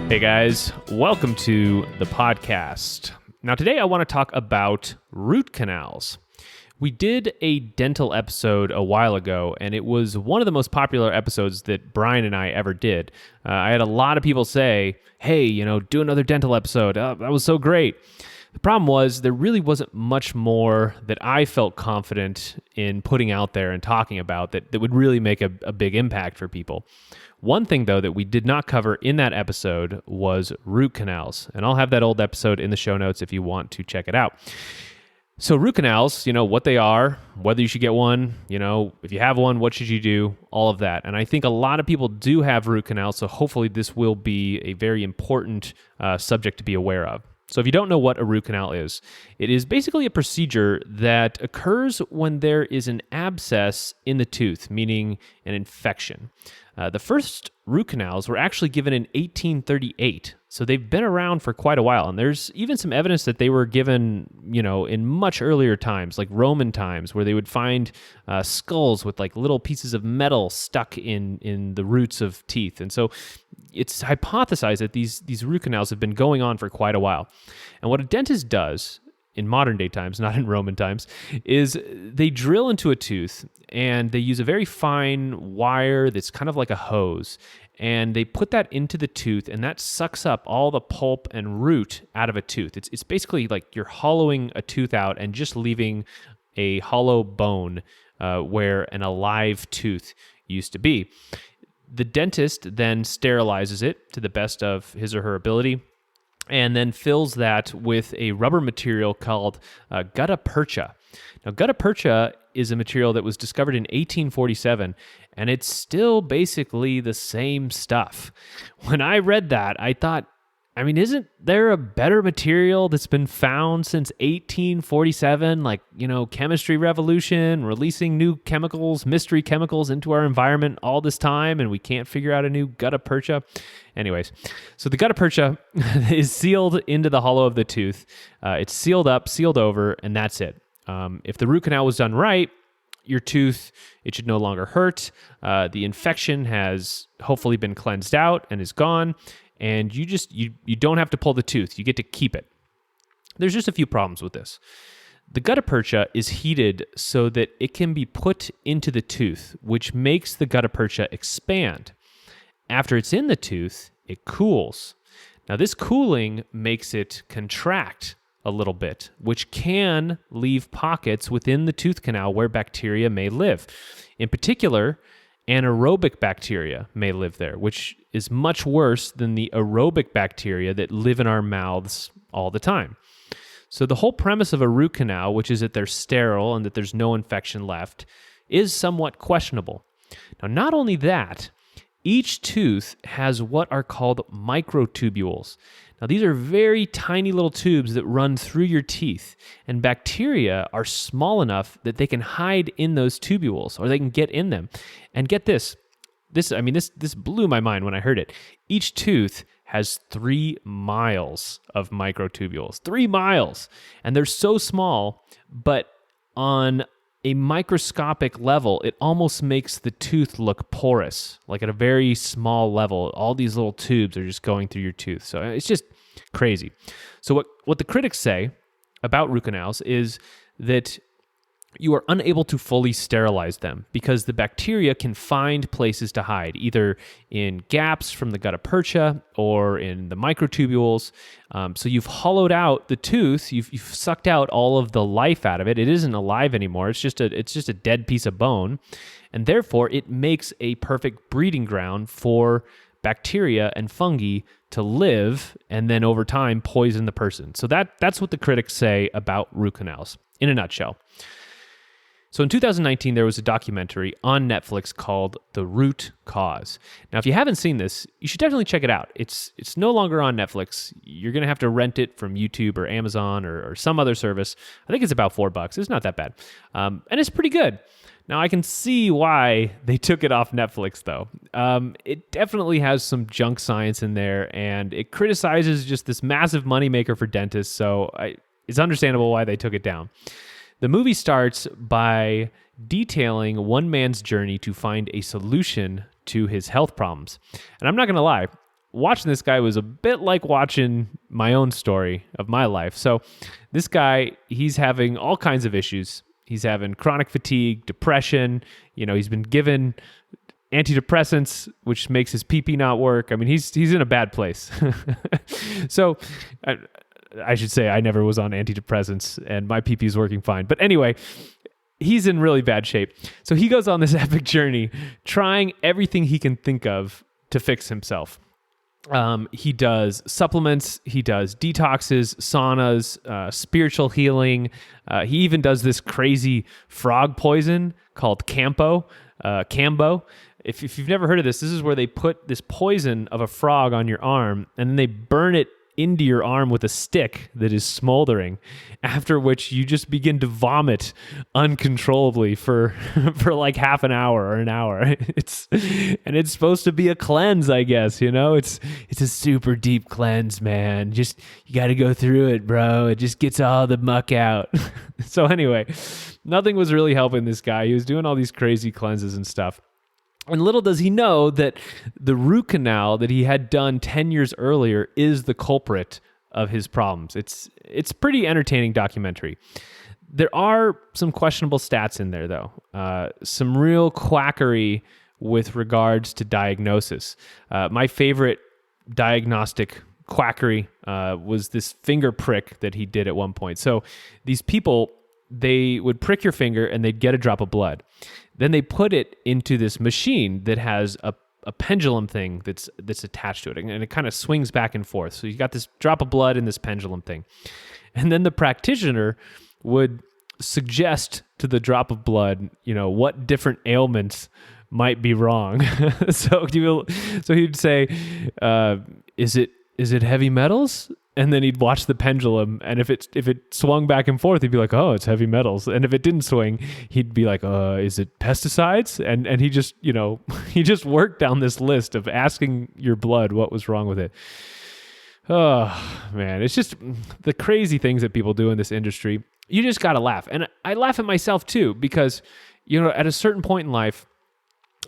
Hey guys, welcome to the podcast. Now today I want to talk about root canals. We did a dental episode a while ago, and it was one of the most popular episodes that Brian and I ever did. I had a lot of people say, hey, do another dental episode. That was so great. The problem was there really wasn't much more that I felt confident in putting out there and talking about that would really make a big impact for people. One thing, though, that we did not cover in that episode was root canals, and I'll have that old episode in the show notes if you want to check it out. So root canals, what they are, whether you should get one, if you have one, what should you do, all of that. And I think a lot of people do have root canals, so hopefully this will be a very important subject to be aware of. So if you don't know what a root canal is, it is basically a procedure that occurs when there is an abscess in the tooth, meaning an infection. The first root canals were actually given in 1838, so they've been around for quite a while. And there's even some evidence that they were given, in much earlier times, like Roman times, where they would find skulls with like little pieces of metal stuck in the roots of teeth. And so it's hypothesized that these root canals have been going on for quite a while. And what a dentist does in modern day times, not in Roman times, is they drill into a tooth and they use a very fine wire that's kind of like a hose. And they put that into the tooth, and that sucks up all the pulp and root out of a tooth. It's basically like you're hollowing a tooth out and just leaving a hollow bone where an alive tooth used to be. The dentist then sterilizes it to the best of his or her ability, and then fills that with a rubber material called gutta percha. Now, gutta percha is a material that was discovered in 1847, and it's still basically the same stuff. When I read that, I thought, isn't there a better material that's been found since 1847? Like, chemistry revolution, releasing new chemicals, mystery chemicals into our environment all this time, and we can't figure out a new gutta percha. Anyways, so the gutta percha is sealed into the hollow of the tooth. It's sealed up, sealed over, and that's it. If the root canal was done right, your tooth, it should no longer hurt. The infection has hopefully been cleansed out and is gone. And you don't have to pull the tooth. You get to keep it. There's just a few problems with this. The gutta percha is heated so that it can be put into the tooth, which makes the gutta percha expand. After it's in the tooth, it cools. Now, this cooling makes it contract a little bit, which can leave pockets within the tooth canal where bacteria may live. In particular, anaerobic bacteria may live there, which is much worse than the aerobic bacteria that live in our mouths all the time. So the whole premise of a root canal, which is that they're sterile and that there's no infection left, is somewhat questionable. Now, not only that, each tooth has what are called microtubules. Now, these are very tiny little tubes that run through your teeth, and bacteria are small enough that they can hide in those tubules, or they can get in them. And get this blew my mind when I heard it. Each tooth has 3 miles of microtubules. 3 miles! And they're so small, but on a microscopic level, it almost makes the tooth look porous. Like at a very small level, all these little tubes are just going through your tooth. So it's just crazy. So what the critics say about root canals is that you are unable to fully sterilize them because the bacteria can find places to hide, either in gaps from the gutta percha or in the microtubules. So you've hollowed out the tooth, you've sucked out all of the life out of it. It isn't alive anymore. It's just a dead piece of bone, and therefore it makes a perfect breeding ground for bacteria and fungi to live, and then over time poison the person. So that's what the critics say about root canals in a nutshell. So in 2019, there was a documentary on Netflix called The Root Cause. Now, if you haven't seen this, you should definitely check it out. It's no longer on Netflix. You're going to have to rent it from YouTube or Amazon or some other service. I think it's about $4. It's not that bad. And it's pretty good. Now, I can see why they took it off Netflix, though. It definitely has some junk science in there, and it criticizes just this massive moneymaker for dentists, so it's understandable why they took it down. The movie starts by detailing one man's journey to find a solution to his health problems. And I'm not going to lie, watching this guy was a bit like watching my own story of my life. So this guy, he's having all kinds of issues. He's having chronic fatigue, depression. He's been given antidepressants, which makes his pee-pee not work. I mean, he's in a bad place. So I should say I never was on antidepressants and my pee-pee is working fine. But anyway, he's in really bad shape. So he goes on this epic journey trying everything he can think of to fix himself. He does supplements, he does detoxes, saunas, spiritual healing. He even does this crazy frog poison called Cambo. If you've never heard of this is where they put this poison of a frog on your arm and then they burn it into your arm with a stick that is smoldering, after which you just begin to vomit uncontrollably for like half an hour or an hour. It's supposed to be a cleanse, I guess, It's a super deep cleanse, man. Just you got to go through it, bro. It just gets all the muck out. So anyway, nothing was really helping this guy. He was doing all these crazy cleanses and stuff. And little does he know that the root canal that he had done 10 years earlier is the culprit of his problems. It's pretty entertaining documentary. There are some questionable stats in there, though. Some real quackery with regards to diagnosis. My favorite diagnostic quackery was this finger prick that he did at one point. So these people, they would prick your finger and they'd get a drop of blood. Then they put it into this machine that has a pendulum thing that's attached to it, and it kind of swings back and forth. So you got this drop of blood in this pendulum thing. And then the practitioner would suggest to the drop of blood, what different ailments might be wrong. So he'd say, is it heavy metals? And then he'd watch the pendulum, and if it swung back and forth, he'd be like, "Oh, it's heavy metals." And if it didn't swing, he'd be like, "Is it pesticides?" And he just he just worked down this list of asking your blood what was wrong with it. Oh man, it's just the crazy things that people do in this industry. You just gotta laugh, and I laugh at myself too because at a certain point in life,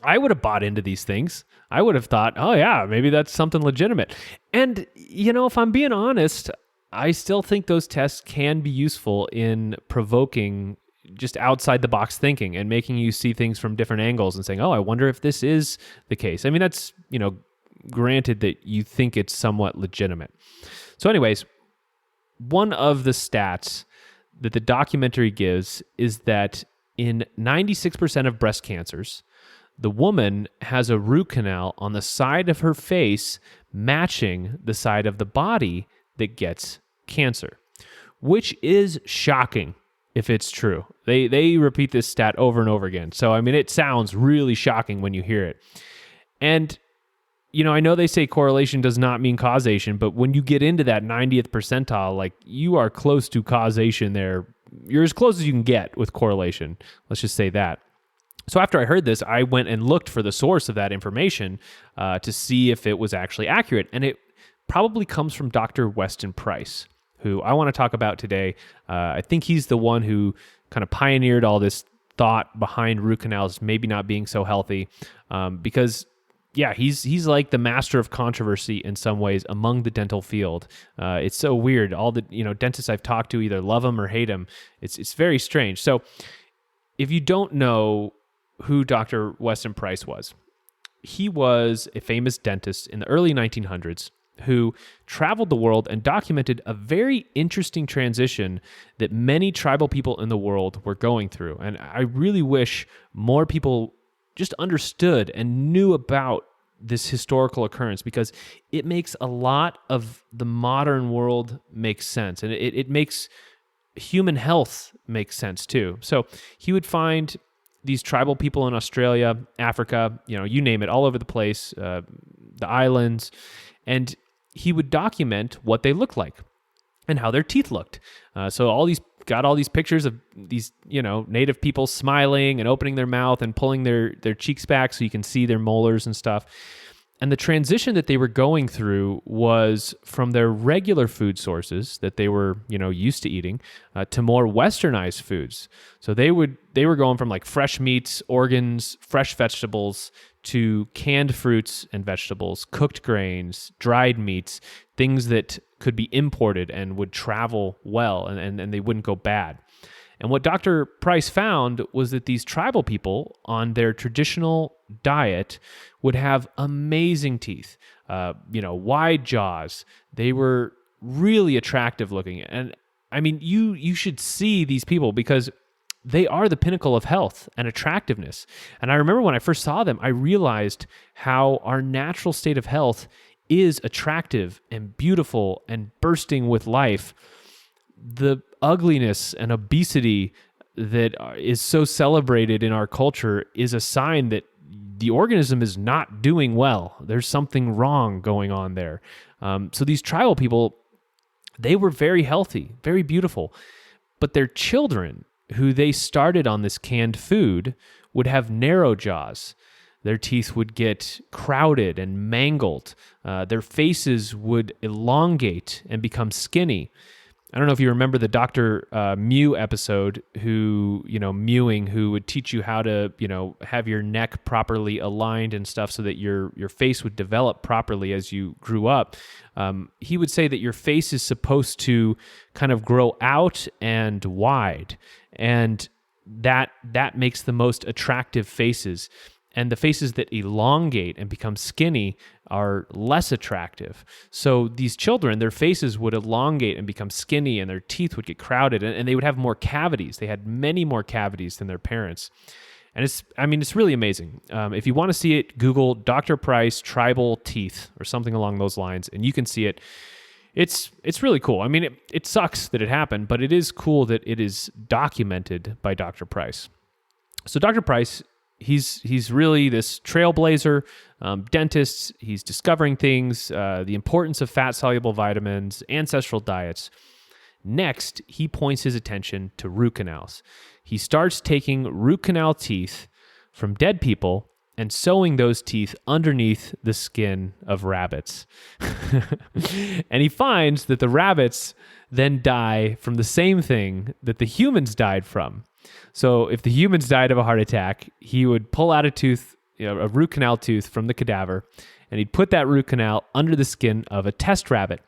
I would have bought into these things. I would have thought, oh yeah, maybe that's something legitimate. And, if I'm being honest, I still think those tests can be useful in provoking just outside the box thinking and making you see things from different angles and saying, oh, I wonder if this is the case. I mean, that's, granted that you think it's somewhat legitimate. So anyways, one of the stats that the documentary gives is that in 96% of breast cancers, the woman has a root canal on the side of her face matching the side of the body that gets cancer, which is shocking if it's true. They repeat this stat over and over again. So, I mean, it sounds really shocking when you hear it. And, I know they say correlation does not mean causation, but when you get into that 90th percentile, like you are close to causation there. You're as close as you can get with correlation. Let's just say that. So after I heard this, I went and looked for the source of that information to see if it was actually accurate. And it probably comes from Dr. Weston Price, who I want to talk about today. I think he's the one who kind of pioneered all this thought behind root canals maybe not being so healthy because, yeah, he's like the master of controversy in some ways among the dental field. It's so weird. All the dentists I've talked to either love him or hate him. It's very strange. So if you don't know who Dr. Weston Price was, he was a famous dentist in the early 1900s who traveled the world and documented a very interesting transition that many tribal people in the world were going through. And I really wish more people just understood and knew about this historical occurrence because it makes a lot of the modern world make sense. And it makes human health make sense too. So he would find these tribal people in Australia, Africa, you name it, all over the place, the islands, and he would document what they looked like and how their teeth looked. So all these pictures of these, native people smiling and opening their mouth and pulling their cheeks back so you can see their molars and stuff. And the transition that they were going through was from their regular food sources that they were, used to eating to more westernized foods. So they were going from like fresh meats, organs, fresh vegetables to canned fruits and vegetables, cooked grains, dried meats, things that could be imported and would travel well and they wouldn't go bad. And what Dr. Price found was that these tribal people on their traditional diet would have amazing teeth, wide jaws. They were really attractive looking. And I mean, you should see these people because they are the pinnacle of health and attractiveness. And I remember when I first saw them, I realized how our natural state of health is attractive and beautiful and bursting with life. The ugliness and obesity that is so celebrated in our culture is a sign that the organism is not doing well. There's something wrong going on there. So these tribal people, they were very healthy, very beautiful, but their children, who they started on this canned food, would have narrow jaws. Their teeth would get crowded and mangled. Their faces would elongate and become skinny. I don't know if you remember the Dr. Mew episode, mewing, who would teach you how to, have your neck properly aligned and stuff so that your face would develop properly as you grew up. He would say that your face is supposed to kind of grow out and wide, and that makes the most attractive faces. And the faces that elongate and become skinny are less attractive. So these children, their faces would elongate and become skinny, and their teeth would get crowded, and they would have more cavities. They had many more cavities than their parents. And it's really amazing. If you want to see it, Google Dr. Price tribal teeth or something along those lines, and you can see it. It's really cool. I mean, it sucks that it happened, but it is cool that it is documented by Dr. Price. So Dr. Price, he's really this trailblazer, dentist. He's discovering things, the importance of fat-soluble vitamins, ancestral diets. Next, he points his attention to root canals. He starts taking root canal teeth from dead people and sewing those teeth underneath the skin of rabbits. And he finds that the rabbits then die from the same thing that the humans died from. So if the humans died of a heart attack, he would pull out a tooth, a root canal tooth from the cadaver, and he'd put that root canal under the skin of a test rabbit.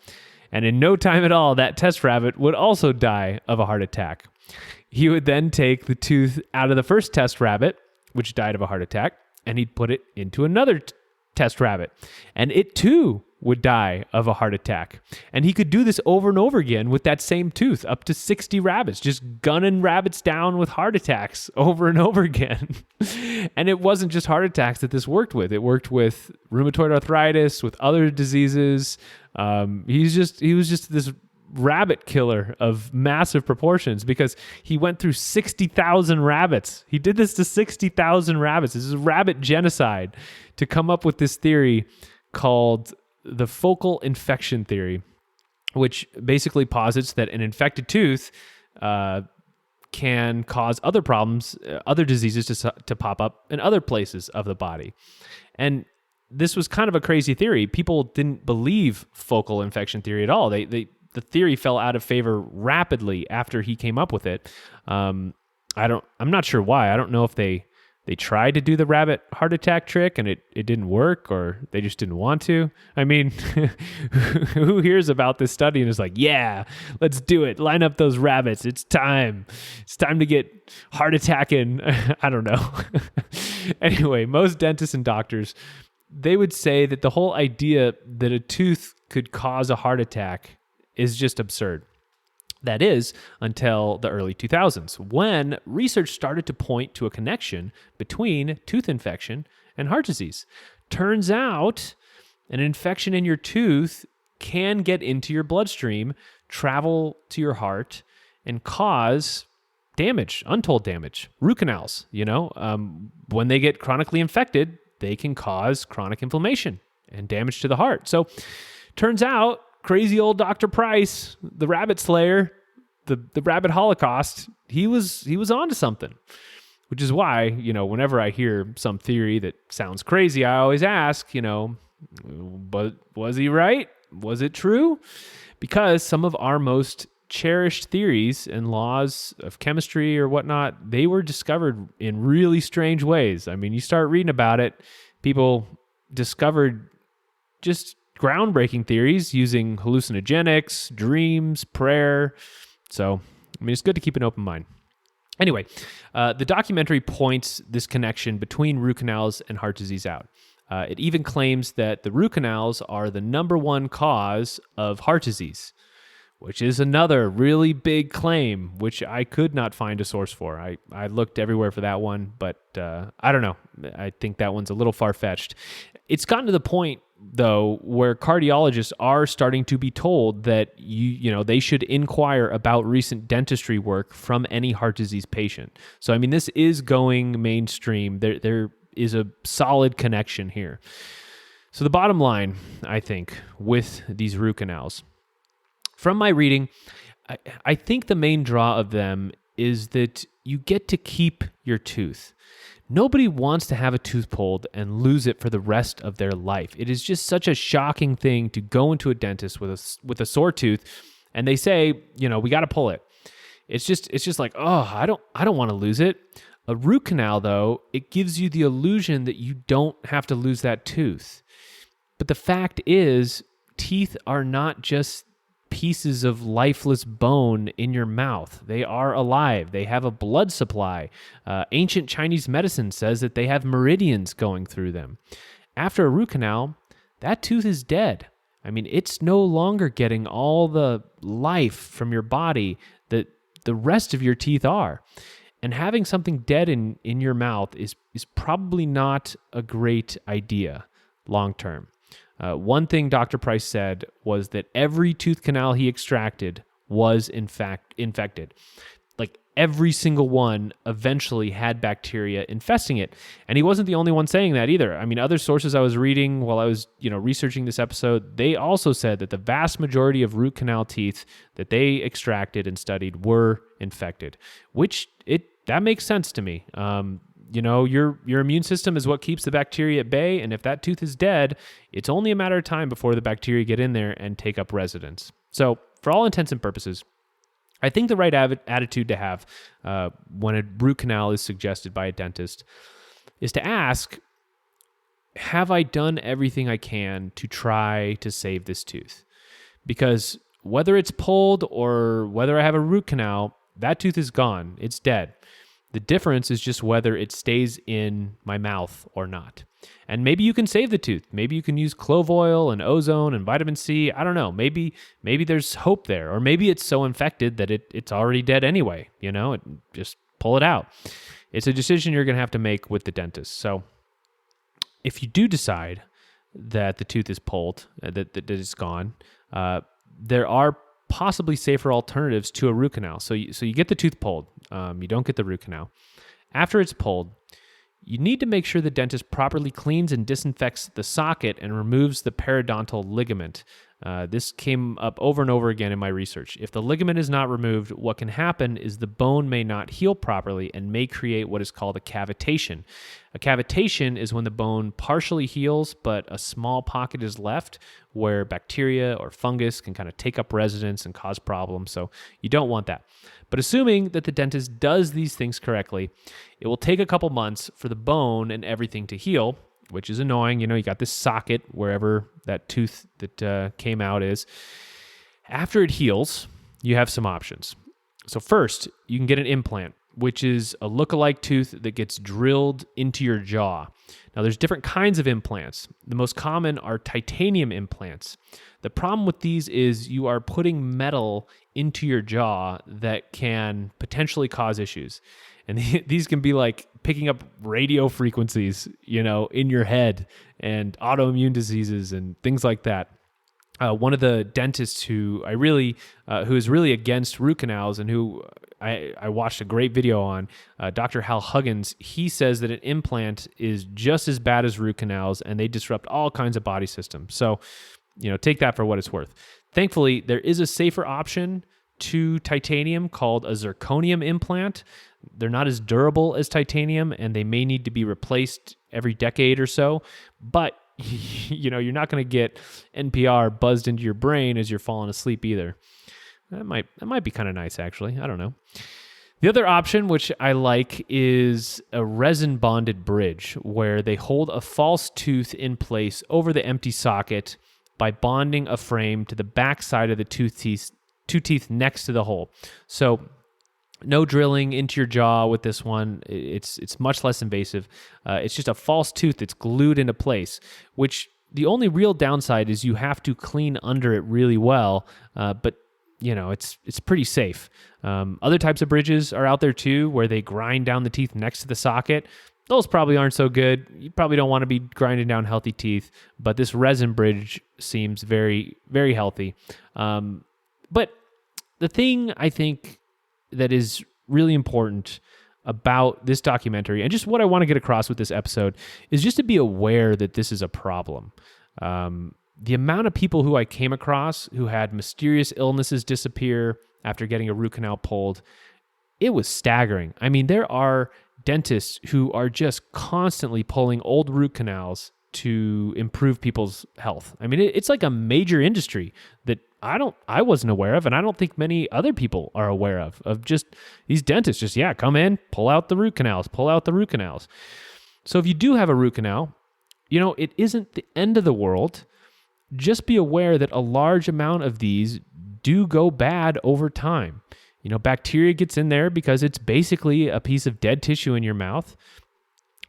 And in no time at all, that test rabbit would also die of a heart attack. He would then take the tooth out of the first test rabbit, which died of a heart attack, and he'd put it into another test rabbit. And it too would die of a heart attack. And he could do this over and over again with that same tooth, up to 60 rabbits, just gunning rabbits down with heart attacks over and over again. And it wasn't just heart attacks that this worked with. It worked with rheumatoid arthritis, with other diseases. He was just this rabbit killer of massive proportions because he went through 60,000 rabbits. He did this to 60,000 rabbits. This is rabbit genocide to come up with this theory called the focal infection theory, which basically posits that an infected tooth can cause other problems, other diseases to pop up in other places of the body. And this was kind of a crazy theory. People didn't believe focal infection theory at all. The theory fell out of favor rapidly after he came up with it. I'm not sure why. I don't know if they tried to do the rabbit heart attack trick and it didn't work, or they just didn't want to. I mean, who hears about this study and is like, yeah, let's do it. Line up those rabbits. It's time. It's time to get heart attacking. I don't know. Anyway, most dentists and doctors, they would say that the whole idea that a tooth could cause a heart attack is just absurd. That is, until the early 2000s, when research started to point to a connection between tooth infection and heart disease. Turns out an infection in your tooth can get into your bloodstream, travel to your heart, and cause damage, untold damage. Root canals, when they get chronically infected, they can cause chronic inflammation and damage to the heart. So turns out, crazy old Dr. Price, the rabbit slayer, the rabbit holocaust, he was onto something. Which is why, whenever I hear some theory that sounds crazy, I always ask, but was he right? Was it true? Because some of our most cherished theories and laws of chemistry or whatnot, they were discovered in really strange ways. I mean, you start reading about it, People discovered just groundbreaking theories using hallucinogenics, dreams, prayer. So, I mean, it's good to keep an open mind. Anyway, the documentary points this connection between root canals and heart disease out. It even claims that the root canals are the number one cause of heart disease, which is another really big claim, which I could not find a source for. I looked everywhere for that one, but I don't know. I think that one's a little far-fetched. It's gotten to the point, though, where cardiologists are starting to be told that they should inquire about recent dentistry work from any heart disease patient. So, I mean, this is going mainstream. There is a solid connection here. So the bottom line, I think, with these root canals, from my reading, I think the main draw of them is that you get to keep your tooth. Nobody wants to have a tooth pulled and lose it for the rest of their life. It is just such a shocking thing to go into a dentist with a sore tooth and they say, we got to pull it. It's just like, oh, I don't want to lose it. A root canal, though, it gives you the illusion that you don't have to lose that tooth. But the fact is, teeth are not just pieces of lifeless bone in your mouth. They are alive. They have a blood supply. Ancient Chinese medicine says that they have meridians going through them. After a root canal, that tooth is dead. I mean, it's no longer getting all the life from your body that the rest of your teeth are. And having something dead in your mouth is probably not a great idea long term. One thing Dr. Price said was that every tooth canal he extracted was, in fact, infected. Like every single one eventually had bacteria infesting it. And he wasn't the only one saying that either. I mean, other sources I was reading while I was, researching this episode, they also said that the vast majority of root canal teeth that they extracted and studied were infected, which that makes sense to me. Your immune system is what keeps the bacteria at bay, and if that tooth is dead, it's only a matter of time before the bacteria get in there and take up residence. So, for all intents and purposes, I think the right attitude to have when a root canal is suggested by a dentist is to ask, have I done everything I can to try to save this tooth? Because whether it's pulled or whether I have a root canal, that tooth is gone. It's dead. The difference is just whether it stays in my mouth or not. And maybe you can save the tooth. Maybe you can use clove oil and ozone and vitamin C. I don't know. Maybe there's hope there. Or maybe it's so infected that it's already dead anyway. Just pull it out. It's a decision you're going to have to make with the dentist. So if you do decide that the tooth is pulled, that it's gone, there are possibly safer alternatives to a root canal. So you get the tooth pulled. You don't get the root canal. After it's pulled, you need to make sure the dentist properly cleans and disinfects the socket and removes the periodontal ligament. This came up over and over again in my research. If the ligament is not removed, what can happen is the bone may not heal properly and may create what is called a cavitation. A cavitation is when the bone partially heals, but a small pocket is left where bacteria or fungus can kind of take up residence and cause problems. So you don't want that. But assuming that the dentist does these things correctly, it will take a couple months for the bone and everything to heal, which is annoying. You got this socket wherever that tooth that came out is. After it heals, you have some options. So first, you can get an implant, which is a look-alike tooth that gets drilled into your jaw. Now, there's different kinds of implants. The most common are titanium implants. The problem with these is you are putting metal into your jaw that can potentially cause issues. And these can be like picking up radio frequencies, in your head and autoimmune diseases and things like that. One of the dentists who is really against root canals and who I watched a great video on, Dr. Hal Huggins, he says that an implant is just as bad as root canals and they disrupt all kinds of body systems. So, take that for what it's worth. Thankfully, there is a safer option to titanium called a zirconium implant. They're not as durable as titanium and they may need to be replaced every decade or so, but you're not going to get NPR buzzed into your brain as you're falling asleep either. That might be kind of nice, actually. I don't know. The other option, which I like, is a resin-bonded bridge, where they hold a false tooth in place over the empty socket by bonding a frame to the back side of the two teeth next to the hole. So no drilling into your jaw with this one. It's much less invasive. It's just a false tooth that's glued into place, which the only real downside is you have to clean under it really well, but it's pretty safe. Other types of bridges are out there too, where they grind down the teeth next to the socket. Those probably aren't so good. You probably don't want to be grinding down healthy teeth, but this resin bridge seems very, very healthy. But the thing I think that is really important about this documentary, and just what I want to get across with this episode, is just to be aware that this is a problem. The amount of people who I came across who had mysterious illnesses disappear after getting a root canal pulled, it was staggering. I mean, there are dentists who are just constantly pulling old root canals to improve people's health. I mean, it's like a major industry that I wasn't aware of, and I don't think many other people are aware of just these dentists just, come in, pull out the root canals. So if you do have a root canal, it isn't the end of the world. Just be aware that a large amount of these do go bad over time. Bacteria gets in there because it's basically a piece of dead tissue in your mouth.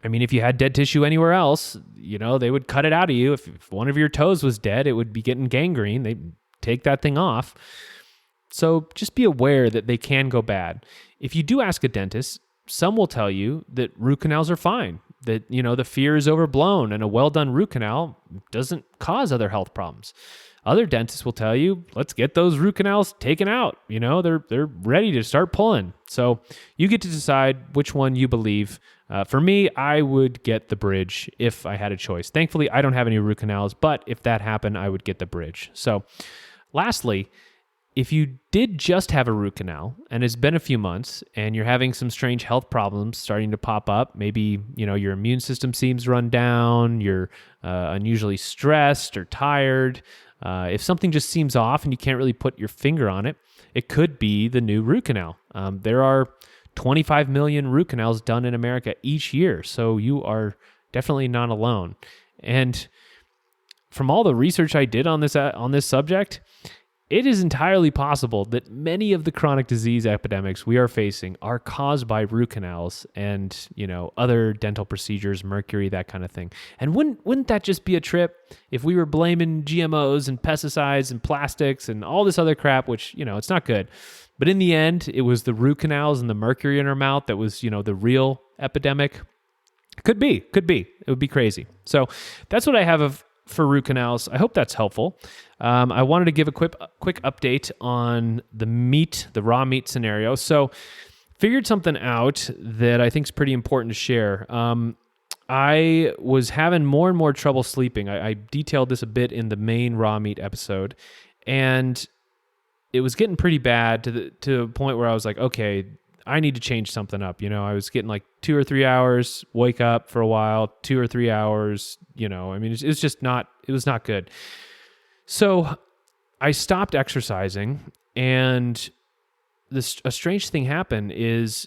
I mean, if you had dead tissue anywhere else, they would cut it out of you. If one of your toes was dead, it would be getting gangrene. They'd take that thing off. So just be aware that they can go bad. If you do ask a dentist, some will tell you that root canals are fine, that, the fear is overblown and a well-done root canal doesn't cause other health problems. Other dentists will tell you, let's get those root canals taken out. They're ready to start pulling. So you get to decide which one you believe. For me, I would get the bridge if I had a choice. Thankfully, I don't have any root canals, but if that happened, I would get the bridge. So lastly, if you did just have a root canal and it's been a few months and you're having some strange health problems starting to pop up, maybe, your immune system seems run down, you're unusually stressed or tired, if something just seems off and you can't really put your finger on it, it could be the new root canal. There are 25 million root canals done in America each year, so you are definitely not alone. And from all the research I did on this subject, it is entirely possible that many of the chronic disease epidemics we are facing are caused by root canals and, other dental procedures, mercury, that kind of thing. And wouldn't that just be a trip if we were blaming GMOs and pesticides and plastics and all this other crap, which, it's not good. But in the end, it was the root canals and the mercury in our mouth that was, the real epidemic. Could be. It would be crazy. So that's what I have for root canals. I hope that's helpful. I wanted to give a quick update on the raw meat scenario. So figured something out that I think is pretty important to share. I was having more and more trouble sleeping. I detailed this a bit in the main raw meat episode, and it was getting pretty bad to a point where I was like, okay, I need to change something up. I was getting like 2 or 3 hours, wake up for a while, 2 or 3 hours, it was not good. So I stopped exercising, and a strange thing happened is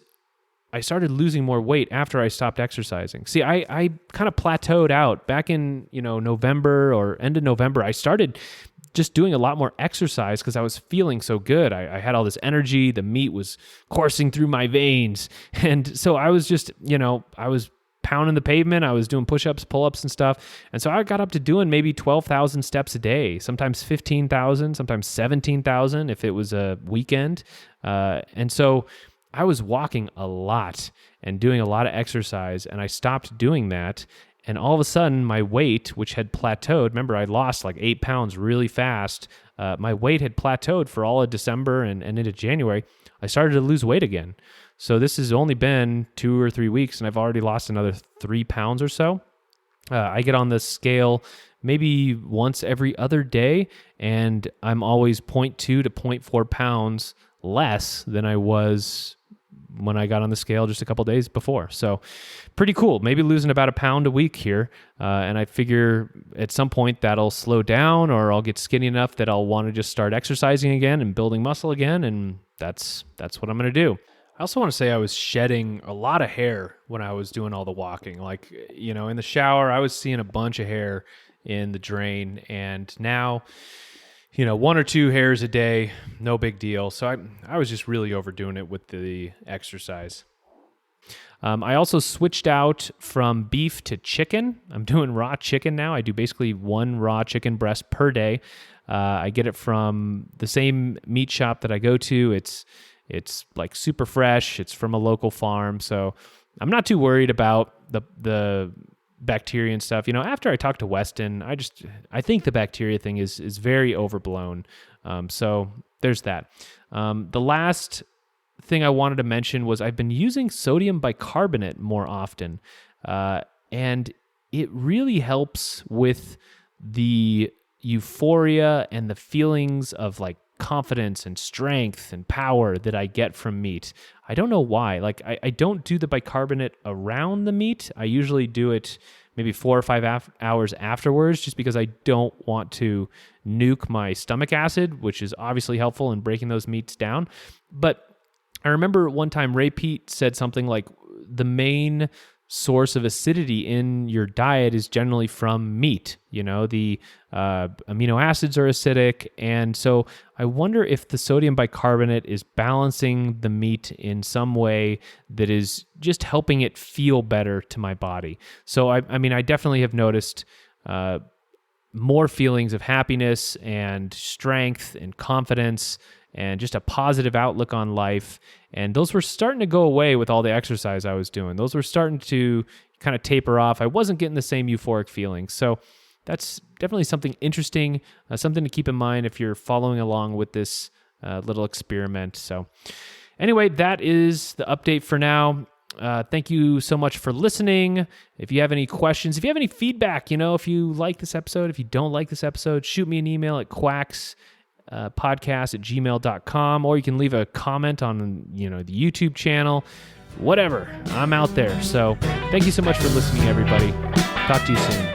I started losing more weight after I stopped exercising. See, I kind of plateaued out back in, November or end of November. I started just doing a lot more exercise because I was feeling so good. I had all this energy. The meat was coursing through my veins. And so I was just, I was pounding the pavement. I was doing push-ups, pull-ups and stuff. And so I got up to doing maybe 12,000 steps a day, sometimes 15,000, sometimes 17,000 if it was a weekend. And so I was walking a lot and doing a lot of exercise, and I stopped doing that. And all of a sudden, my weight, which had plateaued, remember I lost like 8 pounds really fast. My weight had plateaued for all of December and into January. I started to lose weight again. So this has only been 2 or 3 weeks, and I've already lost another 3 pounds or so. I get on the scale maybe once every other day, and I'm always 0.2 to 0.4 pounds less than I was when I got on the scale just a couple days before. So pretty cool. Maybe losing about a pound a week here. And I figure at some point that'll slow down, or I'll get skinny enough that I'll want to just start exercising again and building muscle again. And that's what I'm going to do. I also want to say I was shedding a lot of hair when I was doing all the walking. Like, in the shower, I was seeing a bunch of hair in the drain, and now, 1 or 2 hairs a day, no big deal. So I was just really overdoing it with the exercise. I also switched out from beef to chicken. I'm doing raw chicken now. I do basically 1 raw chicken breast per day. I get it from the same meat shop that I go to. It's like super fresh. It's from a local farm. So I'm not too worried about the bacteria and stuff. After I talked to Weston, I think the bacteria thing is very overblown. So there's that. The last thing I wanted to mention was I've been using sodium bicarbonate more often. And it really helps with the euphoria and the feelings of like confidence and strength and power that I get from meat. I don't know why. Like I don't do the bicarbonate around the meat. I usually do it maybe 4 or 5 hours afterwards, just because I don't want to nuke my stomach acid, which is obviously helpful in breaking those meats down. But I remember one time Ray Pete said something like the main source of acidity in your diet is generally from meat. The amino acids are acidic. And so I wonder if the sodium bicarbonate is balancing the meat in some way that is just helping it feel better to my body. So I definitely have noticed more feelings of happiness and strength and confidence and just a positive outlook on life. And those were starting to go away with all the exercise I was doing. Those were starting to kind of taper off. I wasn't getting the same euphoric feelings. So that's definitely something interesting, something to keep in mind if you're following along with this little experiment. So anyway, that is the update for now. Thank you so much for listening. If you have any questions, if you have any feedback, if you like this episode, if you don't like this episode, shoot me an email at quackspodcast@gmail.com, or you can leave a comment on, the YouTube channel, whatever. I'm out there. So thank you so much for listening, everybody. Talk to you soon.